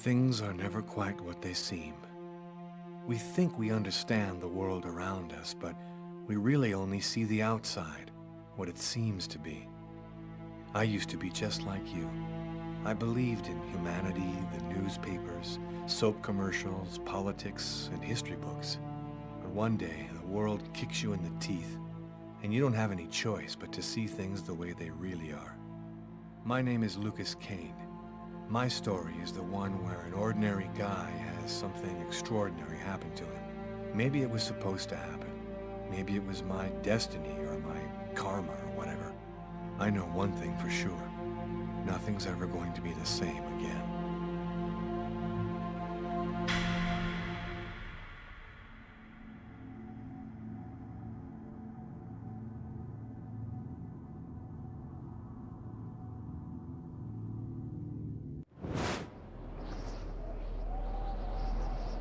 Things are never quite what they seem. We think we understand the world around us, but we really only see the outside, what it seems to be. I used to be just like you. I believed in humanity, the newspapers, soap commercials, politics, and history books. But one day, the world kicks you in the teeth, and you don't have any choice but to see things the way they really are. My name is Lucas Kane. My story is the one where an ordinary guy has something extraordinary happen to him. Maybe it was supposed to happen. Maybe it was my destiny or my karma or whatever. I know one thing for sure. Nothing's ever going to be the same again.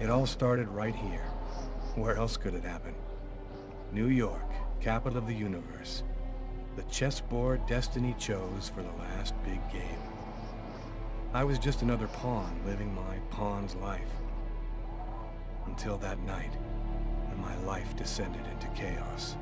It all started right here. Where else could it happen? New York, capital of the universe. The chessboard destiny chose for the last big game. I was just another pawn living my pawn's life. Until that night, when my life descended into chaos.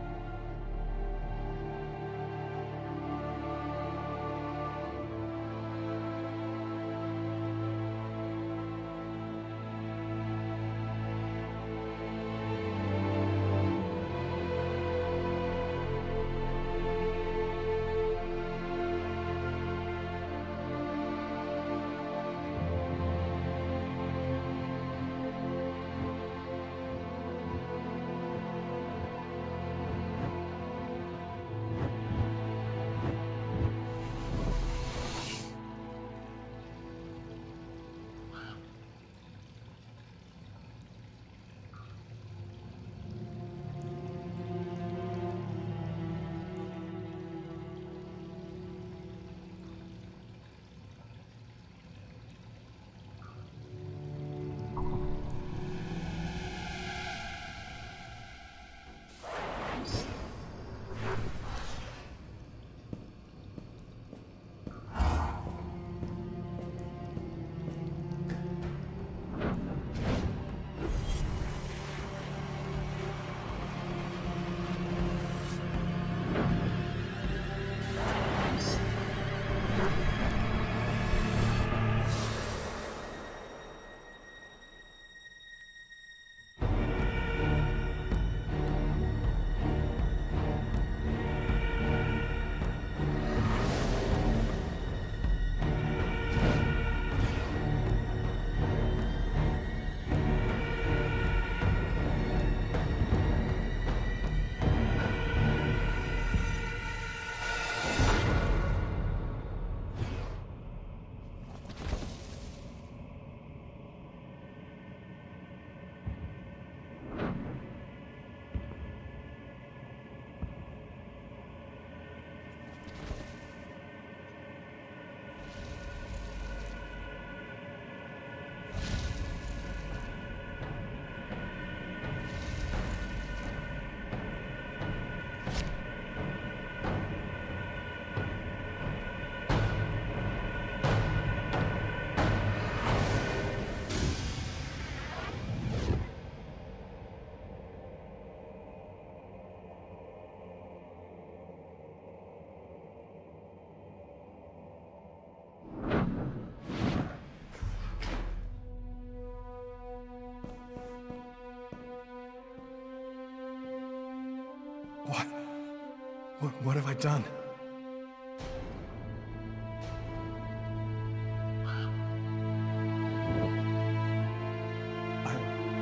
What have I done?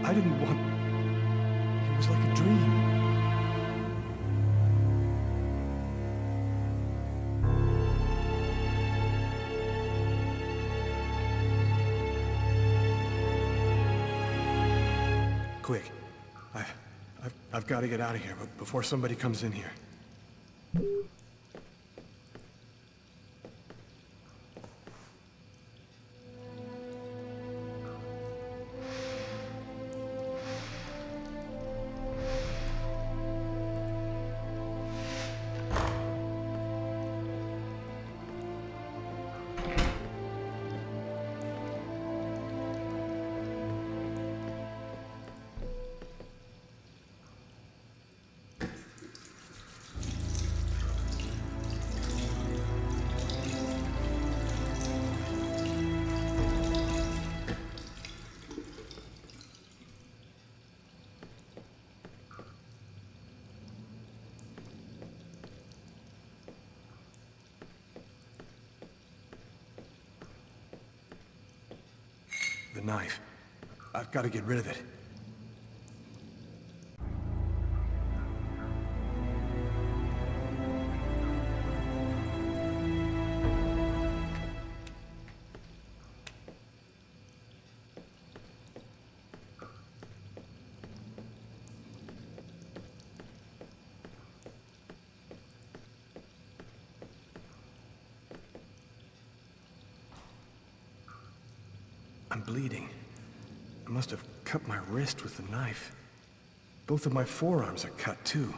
I didn't want... It was like a dream. Quick. I've got to get out of here, but before somebody comes in here. knife. I've got to get rid of it. I'm bleeding. I must have cut my wrist with the knife. Both of my forearms are cut, too.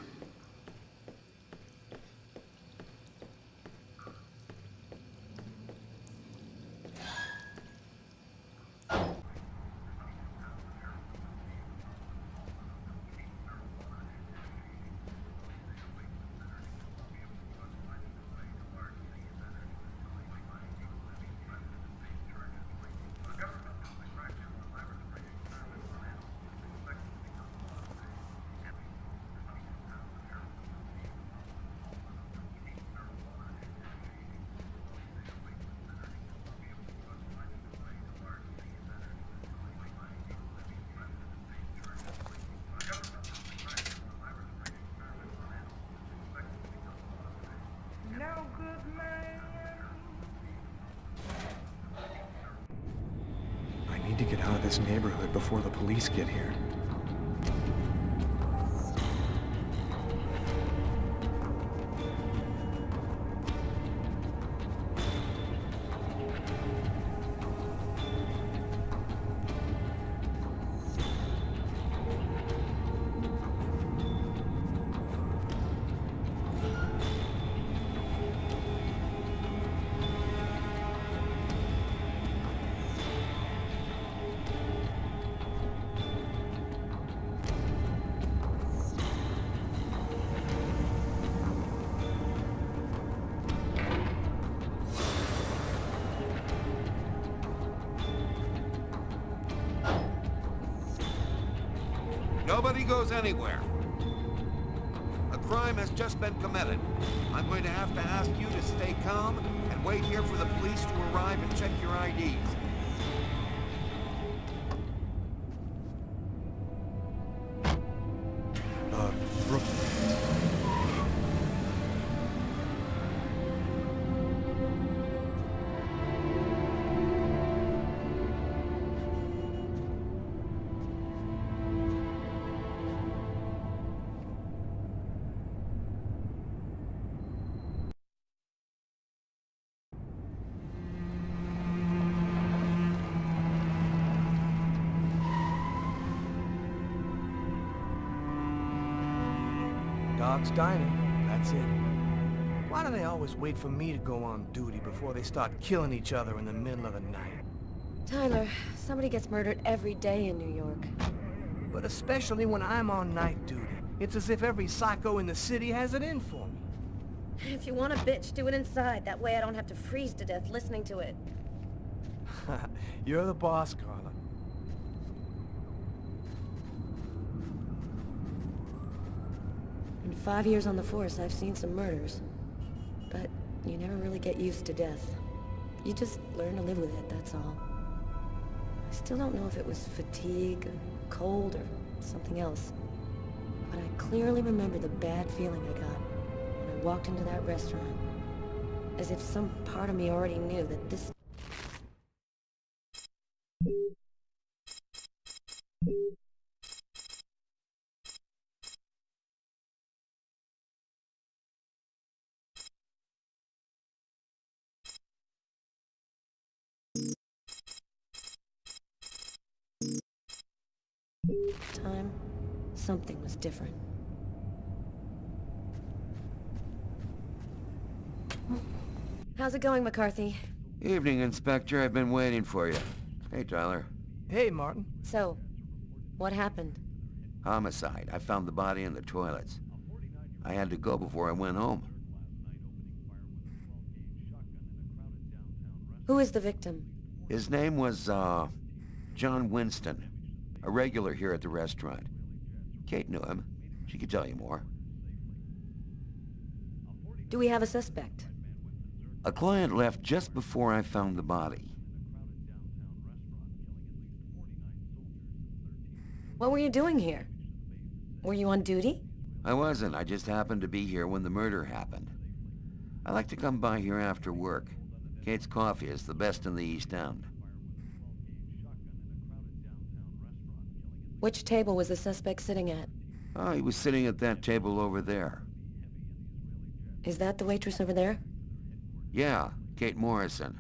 I need to get out of this neighborhood before the police get here. Nobody goes anywhere. A crime has just been committed. I'm going to have to ask you to stay calm and wait here for the police to arrive and check your IDs. Dog's Diner, that's it. Why do they always wait for me to go on duty before they start killing each other in the middle of the night? Tyler, somebody gets murdered every day in New York. But especially when I'm on night duty. It's as if every psycho in the city has it in for me. If you want a bitch, do it inside. That way I don't have to freeze to death listening to it. You're the boss, Carla. In 5 years on the force, I've seen some murders. But you never really get used to death. You just learn to live with it, that's all. I still don't know if it was fatigue, or cold, or something else. But I clearly remember the bad feeling I got when I walked into that restaurant. As if some part of me already knew that this... time, something was different. How's it going, McCarthy? Evening, Inspector. I've been waiting for you. Hey, Tyler. Hey, Martin. So, what happened? Homicide. I found the body in the toilets. I had to go before I went home. Who is the victim? His name was, John Winston. A regular here at the restaurant. Kate knew him. She could tell you more. Do we have a suspect? A client left just before I found the body. What were you doing here? Were you on duty? I wasn't. I just happened to be here when the murder happened. I like to come by here after work. Kate's Coffee is the best in the East End. Which table was the suspect sitting at? Oh, he was sitting at that table over there. Is that the waitress over there? Yeah, Kate Morrison.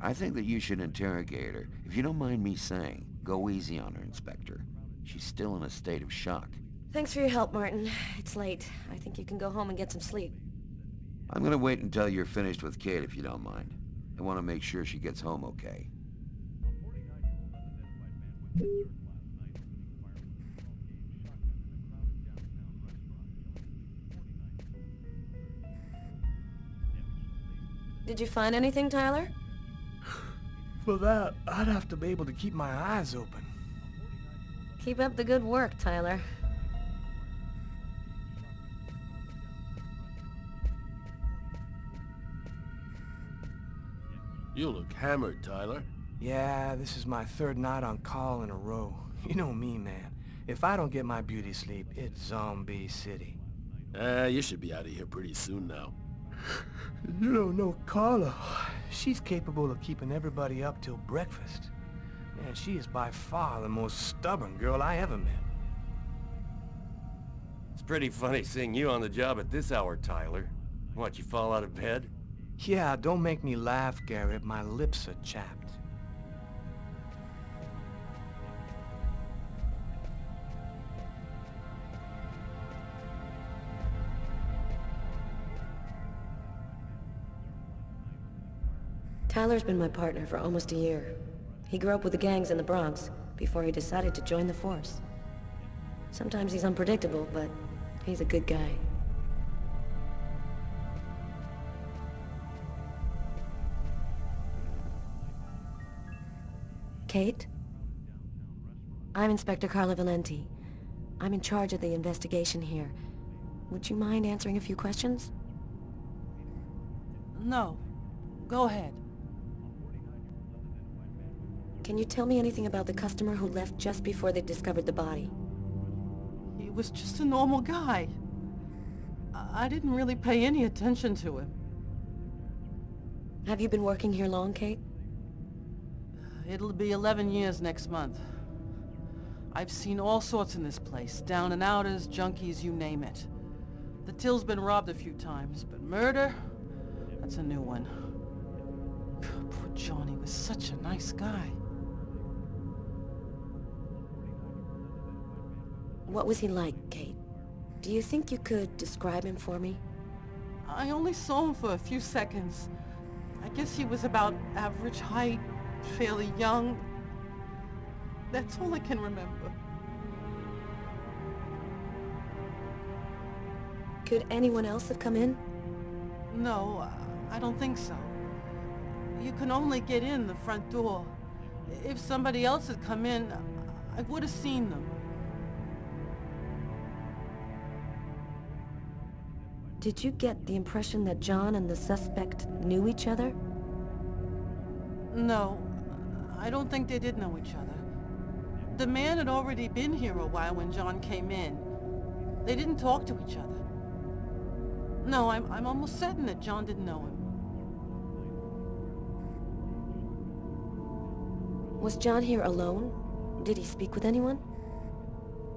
I think that you should interrogate her. If you don't mind me saying, go easy on her, Inspector. She's still in a state of shock. Thanks for your help, Martin. It's late. I think you can go home and get some sleep. I'm gonna wait until you're finished with Kate, if you don't mind. I want to make sure she gets home okay. Did you find anything, Tyler? For that, I'd have to be able to keep my eyes open. Keep up the good work, Tyler. You look hammered, Tyler. Yeah, this is my third night on call in a row. You know me, man. If I don't get my beauty sleep, it's Zombie City. You should be out of here pretty soon now. You don't know Carla. She's capable of keeping everybody up till breakfast. Man, she is by far the most stubborn girl I ever met. It's pretty funny seeing you on the job at this hour, Tyler. What, you fall out of bed? Yeah, don't make me laugh, Garrett. My lips are chapped. Tyler's been my partner for almost a year. He grew up with the gangs in the Bronx before he decided to join the force. Sometimes he's unpredictable, but he's a good guy. Kate? I'm Inspector Carla Valenti. I'm in charge of the investigation here. Would you mind answering a few questions? No. Go ahead. Can you tell me anything about the customer who left just before they discovered the body? He was just a normal guy. I didn't really pay any attention to him. Have you been working here long, Kate? It'll be 11 years next month. I've seen all sorts in this place. Down and outers, junkies, you name it. The till's been robbed a few times, but murder? That's a new one. Poor Johnny was such a nice guy. What was he like, Kate? Do you think you could describe him for me? I only saw him for a few seconds. I guess he was about average height, fairly young. That's all I can remember. Could anyone else have come in? No, I don't think so. You can only get in the front door. If somebody else had come in, I would have seen them. Did you get the impression that John and the suspect knew each other? No, I don't think they did know each other. The man had already been here a while when John came in. They didn't talk to each other. No, I'm almost certain that John didn't know him. Was John here alone? Did he speak with anyone?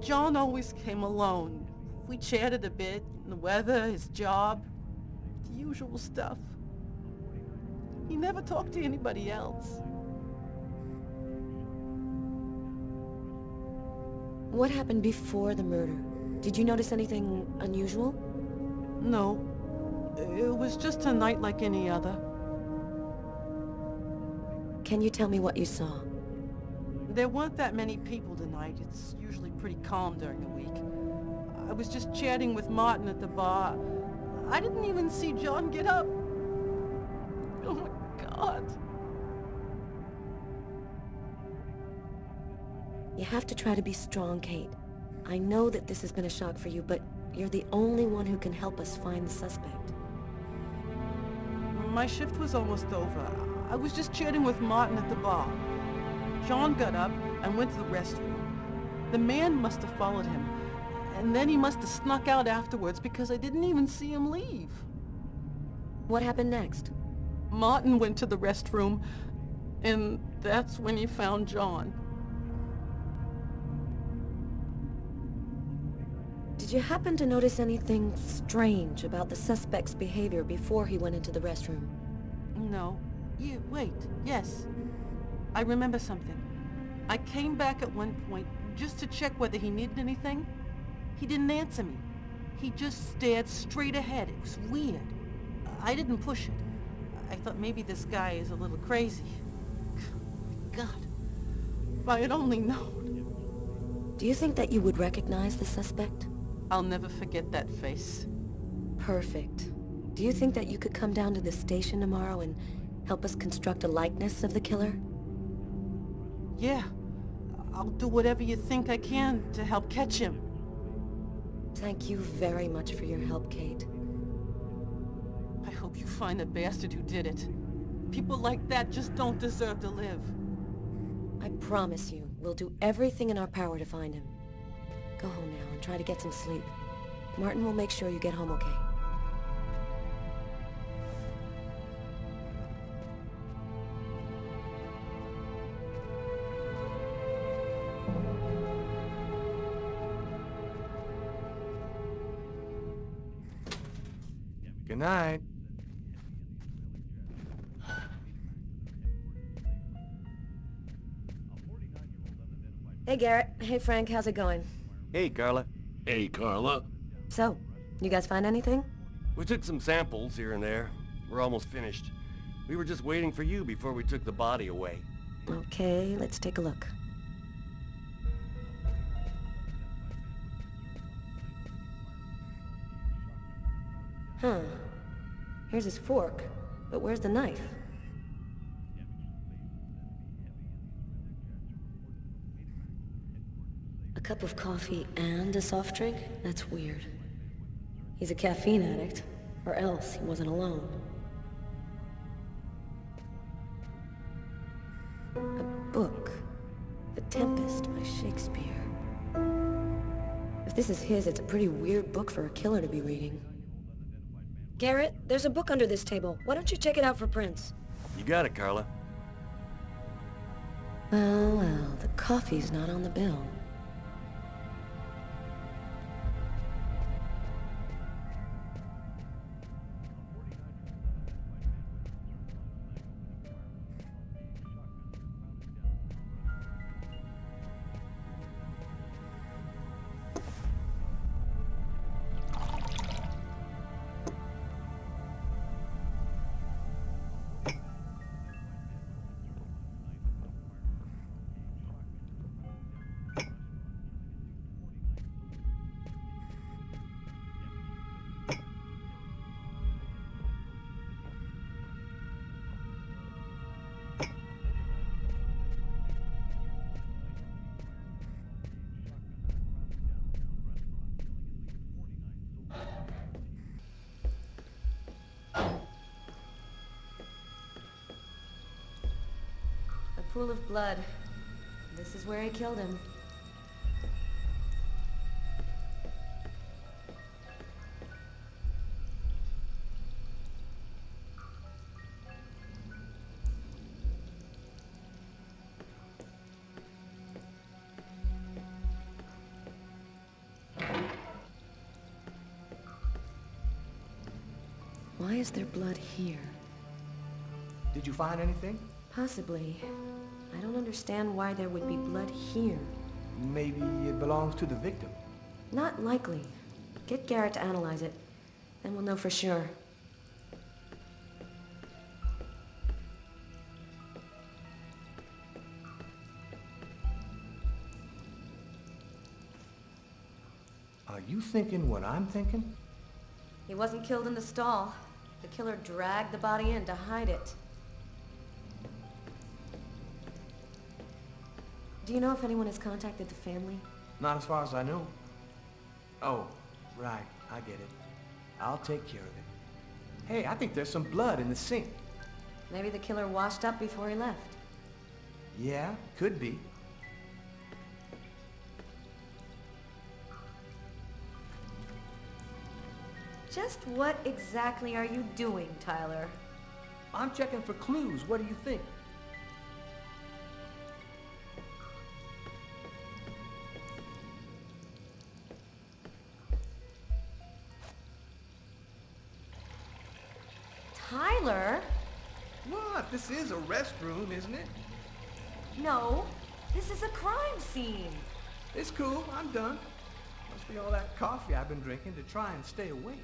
John always came alone. We chatted a bit, the weather, his job, the usual stuff. He never talked to anybody else. What happened before the murder? Did you notice anything unusual? No, it was just a night like any other. Can you tell me what you saw? There weren't that many people tonight. It's usually pretty calm during the week. I was just chatting with Martin at the bar. I didn't even see John get up. Oh my God. You have to try to be strong, Kate. I know that this has been a shock for you, but you're the only one who can help us find the suspect. My shift was almost over. I was just chatting with Martin at the bar. John got up and went to the restroom. The man must have followed him, and then he must have snuck out afterwards because I didn't even see him leave. What happened next? Martin went to the restroom, and that's when he found John. Did you happen to notice anything strange about the suspect's behavior before he went into the restroom? No. Wait, yes. I remember something. I came back at one point just to check whether he needed anything. He didn't answer me. He just stared straight ahead. It was weird. I didn't push it. I thought maybe this guy is a little crazy. God, if I had only known. Do you think that you would recognize the suspect? I'll never forget that face. Perfect. Do you think that you could come down to the station tomorrow and help us construct a likeness of the killer? Yeah. I'll do whatever you think I can to help catch him. Thank you very much for your help, Kate. I hope you find the bastard who did it. People like that just don't deserve to live. I promise you, we'll do everything in our power to find him. Go home now and try to get some sleep. Martin will make sure you get home okay. Good night. Hey, Garrett. Hey, Frank. How's it going? Hey, Carla. Hey, Carla. So, you guys find anything? We took some samples here and there. We're almost finished. We were just waiting for you before we took the body away. Okay, let's take a look. Huh. Here's his fork, but where's the knife? A cup of coffee and a soft drink? That's weird. He's a caffeine addict, or else he wasn't alone. A book. The Tempest by Shakespeare. If this is his, it's a pretty weird book for a killer to be reading. Garrett, there's a book under this table. Why don't you check it out for prints? You got it, Carla. Well, the coffee's not on the bill. A pool of blood. This is where he killed him. Why is there blood here? Did you find anything? Possibly. I don't understand why there would be blood here. Maybe it belongs to the victim. Not likely. Get Garrett to analyze it. Then we'll know for sure. Are you thinking what I'm thinking? He wasn't killed in the stall. The killer dragged the body in to hide it. Do you know if anyone has contacted the family? Not as far as I know. Oh, right. I get it. I'll take care of it. Hey, I think there's some blood in the sink. Maybe the killer washed up before he left. Yeah, could be. Just what exactly are you doing, Tyler? I'm checking for clues. What do you think? Tyler? What? This is a restroom, isn't it? No, this is a crime scene. It's cool. I'm done. Must be all that coffee I've been drinking to try and stay awake.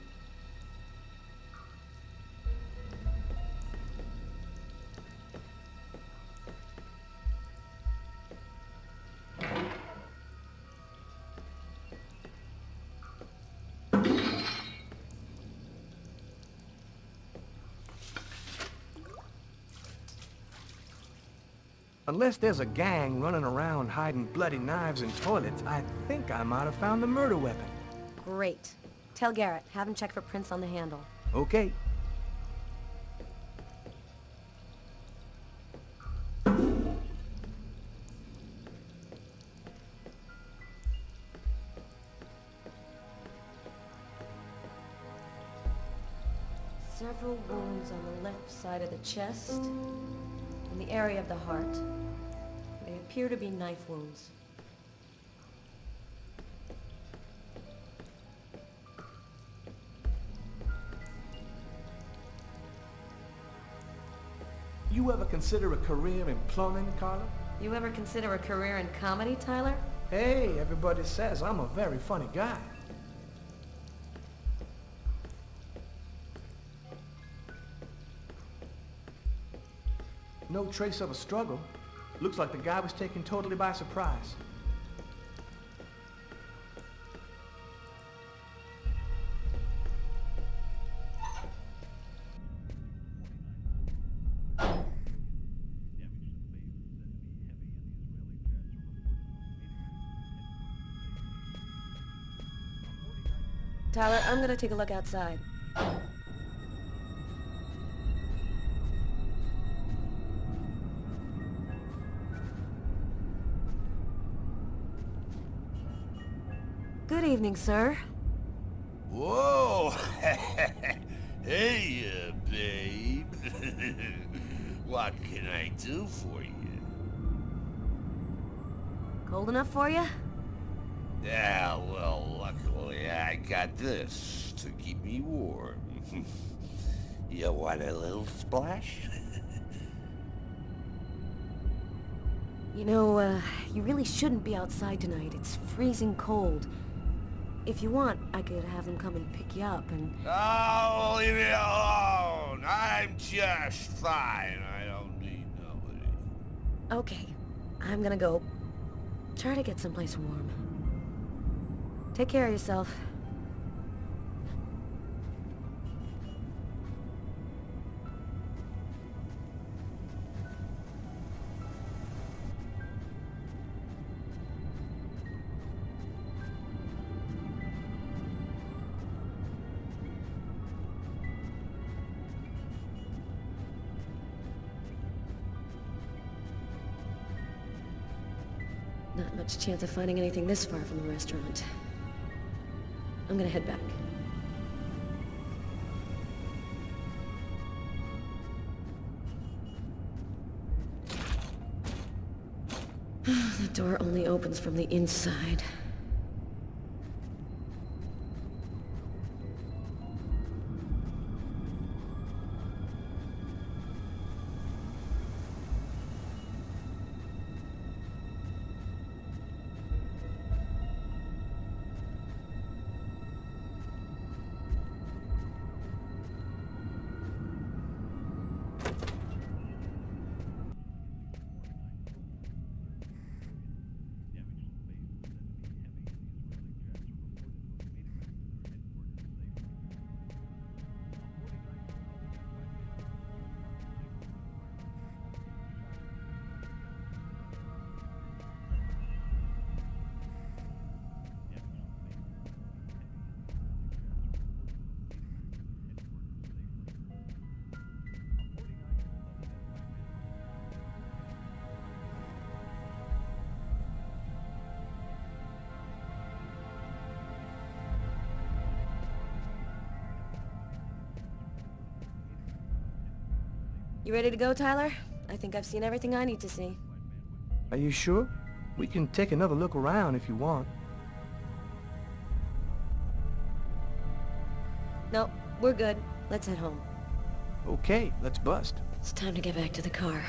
Unless there's a gang running around hiding bloody knives in toilets, I think I might have found the murder weapon. Great. Tell Garrett, have him check for prints on the handle. Okay. Several wounds on the left side of the chest, in the area of the heart. They appear to be knife wounds. You ever consider a career in plumbing, Carla? You ever consider a career in comedy, Tyler? Hey, everybody says I'm a very funny guy. No trace of a struggle. Looks like the guy was taken totally by surprise. Tyler, I'm gonna take a look outside. Good evening, sir. Whoa! Hey, babe. What can I do for you? Cold enough for you? Yeah, well, luckily I got this to keep me warm. You want a little splash? You know, you really shouldn't be outside tonight. It's freezing cold. If you want, I could have them come and pick you up and... Oh, leave me alone! I'm just fine. I don't need nobody. Okay, I'm gonna go. Try to get someplace warm. Take care of yourself. Not much chance of finding anything this far from the restaurant. I'm gonna head back. The door only opens from the inside. You ready to go, Tyler? I think I've seen everything I need to see. Are you sure? We can take another look around if you want. No, we're good. Let's head home. Okay, let's bust. It's time to get back to the car.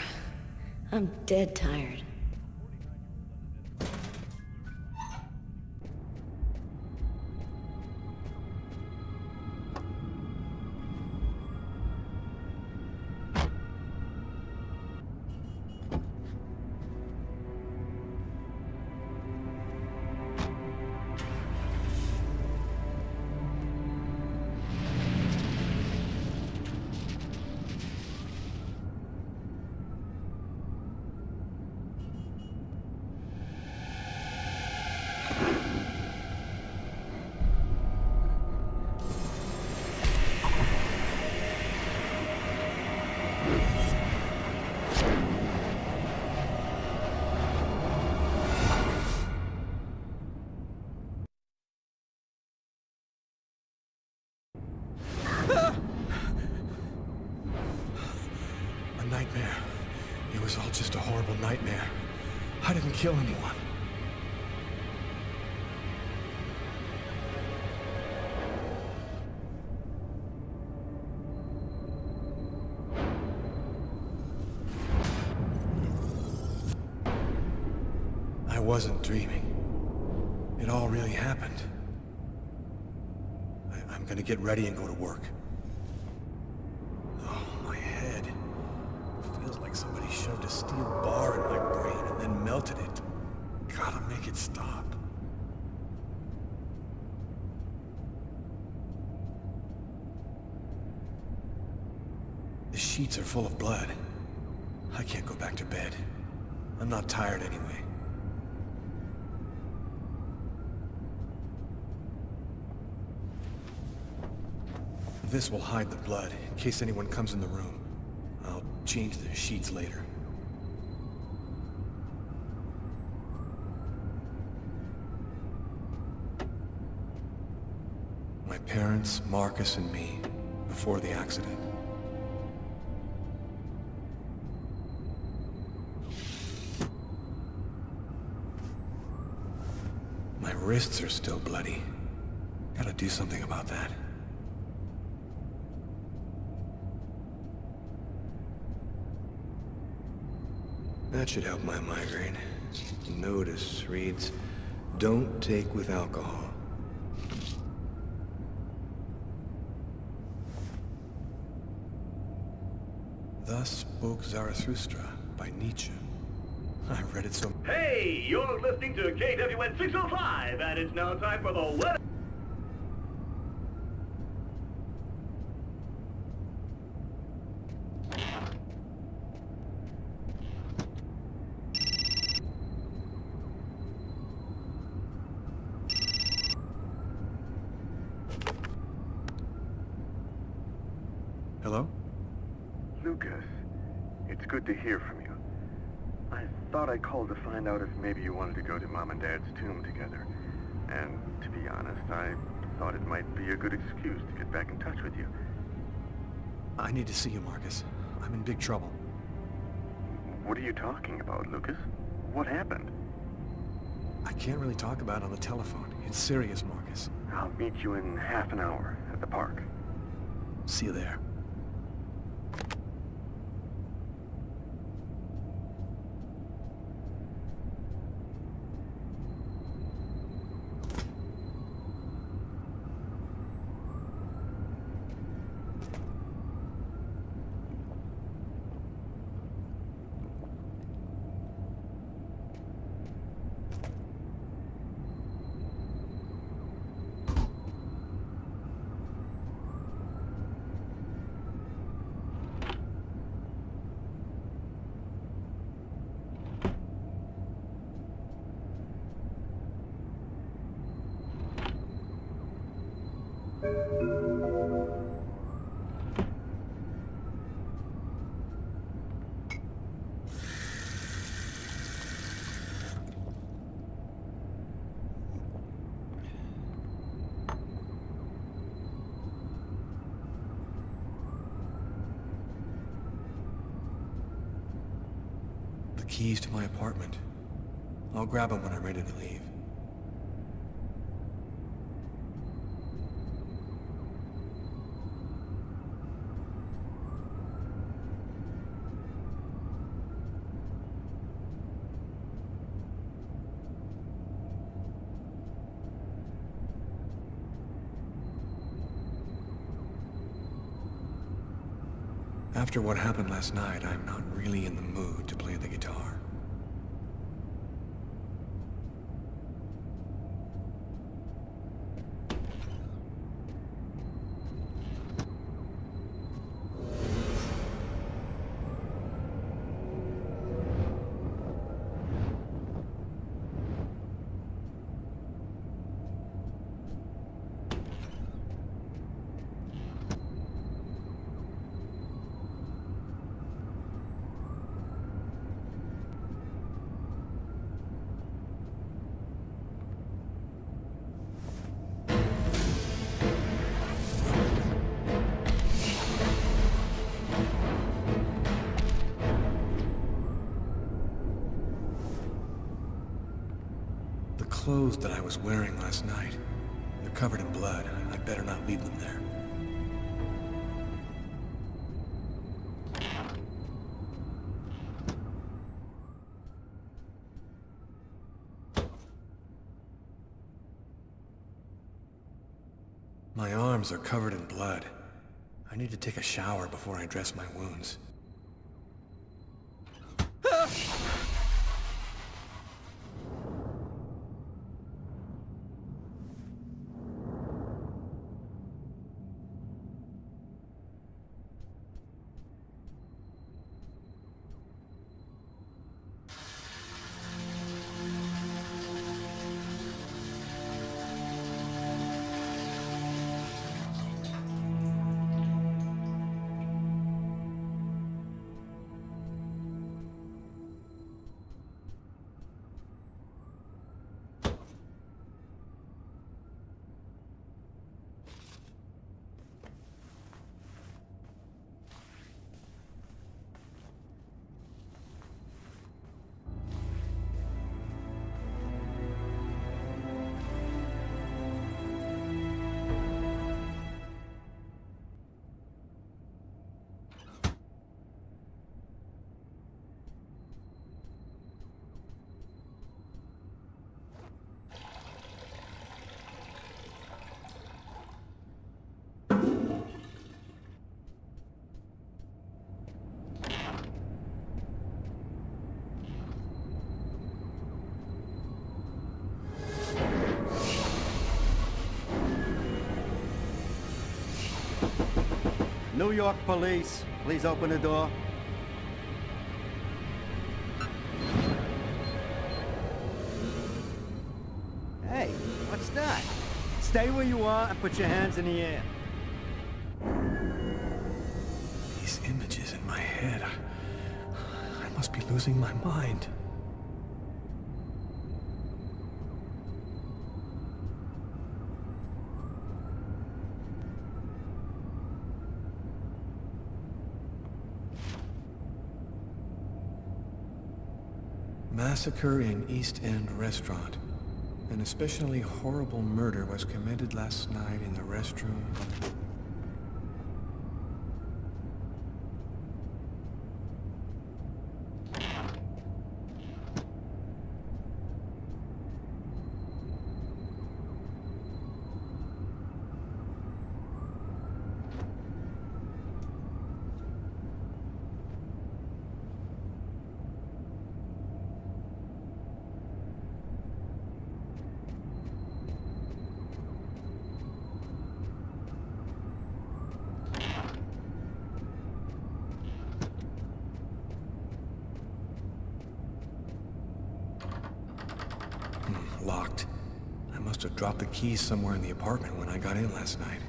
I'm dead tired. A nightmare. It was all just a horrible nightmare. I didn't kill anyone. I wasn't dreaming. It all really happened. I'm gonna get ready and go to work. Oh, my head. Feels like somebody shoved a steel bar in my brain and then melted it. Gotta make it stop. The sheets are full of blood. I can't go back to bed. I'm not tired anyway. This will hide the blood, in case anyone comes in the room. I'll change the sheets later. My parents, Marcus, and me, before the accident. My wrists are still bloody. Gotta do something about that. That should help my migraine. Notice reads, "Don't take with alcohol." Thus spoke Zarathustra by Nietzsche. I've read it so... Hey, you're listening to KWN 605, and it's now time for the weather. Hello? Lucas, it's good to hear from you. I thought I called to find out if maybe you wanted to go to Mom and Dad's tomb together. And to be honest, I thought it might be a good excuse to get back in touch with you. I need to see you, Marcus. I'm in big trouble. What are you talking about, Lucas? What happened? I can't really talk about it on the telephone. It's serious, Marcus. I'll meet you in half an hour at the park. See you there. keys to my apartment. I'll grab them when I'm ready to leave. After what happened last night, I'm not really in the mood to play the guitar. The clothes that I was wearing last night, they're covered in blood. I'd better not leave them there. My arms are covered in blood. I need to take a shower before I dress my wounds. New York police, please open the door. Hey, what's that? Stay where you are and put your hands in the air. These images in my head, I must be losing my mind. Massacre in East End restaurant. An especially horrible murder was committed last night in the restroom. Locked. I must have dropped the keys somewhere in the apartment when I got in last night.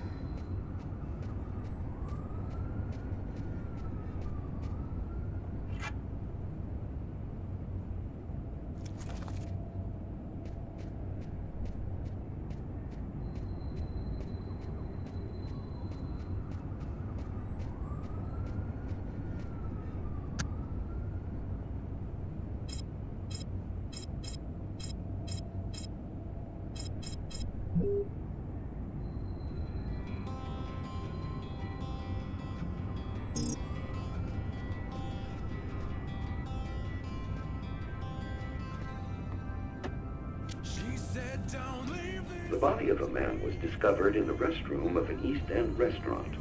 The body of a man was discovered in the restroom of an East End restaurant.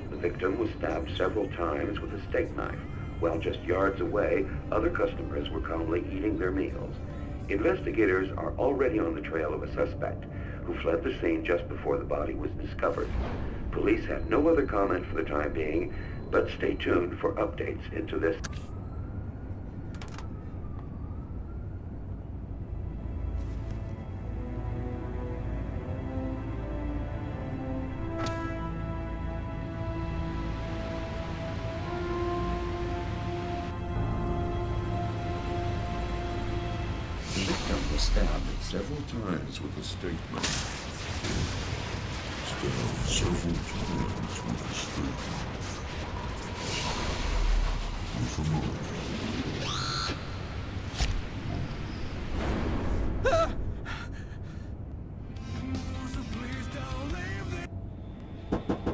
The victim was stabbed several times with a steak knife, while just yards away, other customers were calmly eating their meals. Investigators are already on the trail of a suspect who fled the scene just before the body was discovered. Police have no other comment for the time being, but stay tuned for updates into this. The victim was stabbed several times with a steak knife. Stabbed several times with a steak knife. With a knife.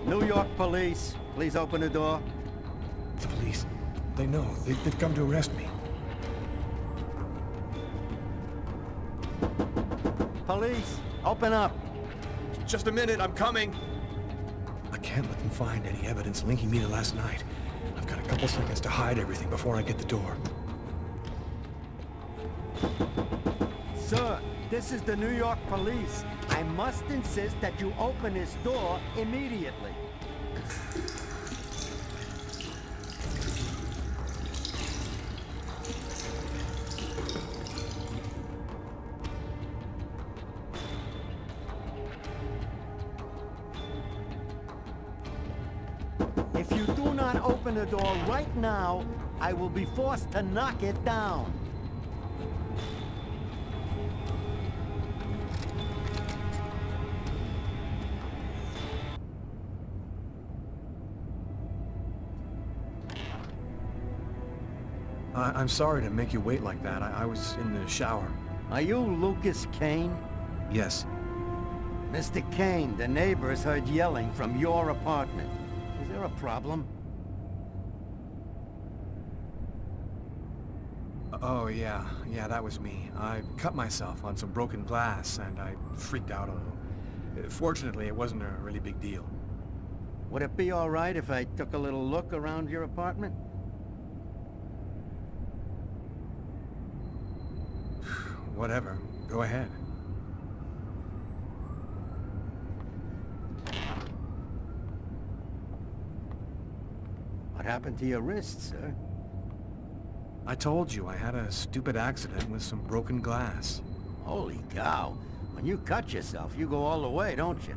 New York police, please open the door. The police. They know. They've come to arrest me. Police, open up. Just a minute, I'm coming. I can't let them find any evidence linking me to last night. I've got a couple seconds to hide everything before I get the door. Sir, this is the New York police. I must insist that you open this door immediately. If you do not open the door right now, I will be forced to knock it down. I'm sorry to make you wait like that. I was in the shower. Are you Lucas Kane? Yes. Mr. Kane, the neighbors heard yelling from your apartment. Is there a problem? Oh, yeah, that was me. I cut myself on some broken glass, and I freaked out a little. Fortunately, it wasn't a really big deal. Would it be all right if I took a little look around your apartment? Whatever. Go ahead. What happened to your wrist, sir? I told you I had a stupid accident with some broken glass. Holy cow. When you cut yourself, you go all the way, don't you?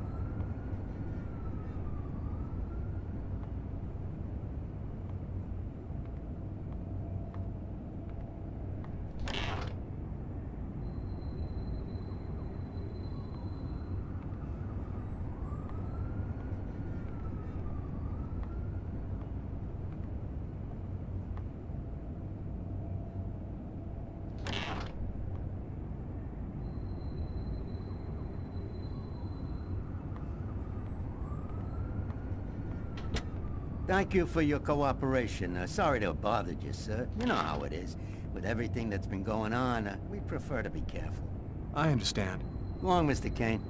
Thank you for your cooperation. Sorry to have bothered you, sir. You know how it is. With everything that's been going on, we prefer to be careful. I understand. Go on, Mr. Kane.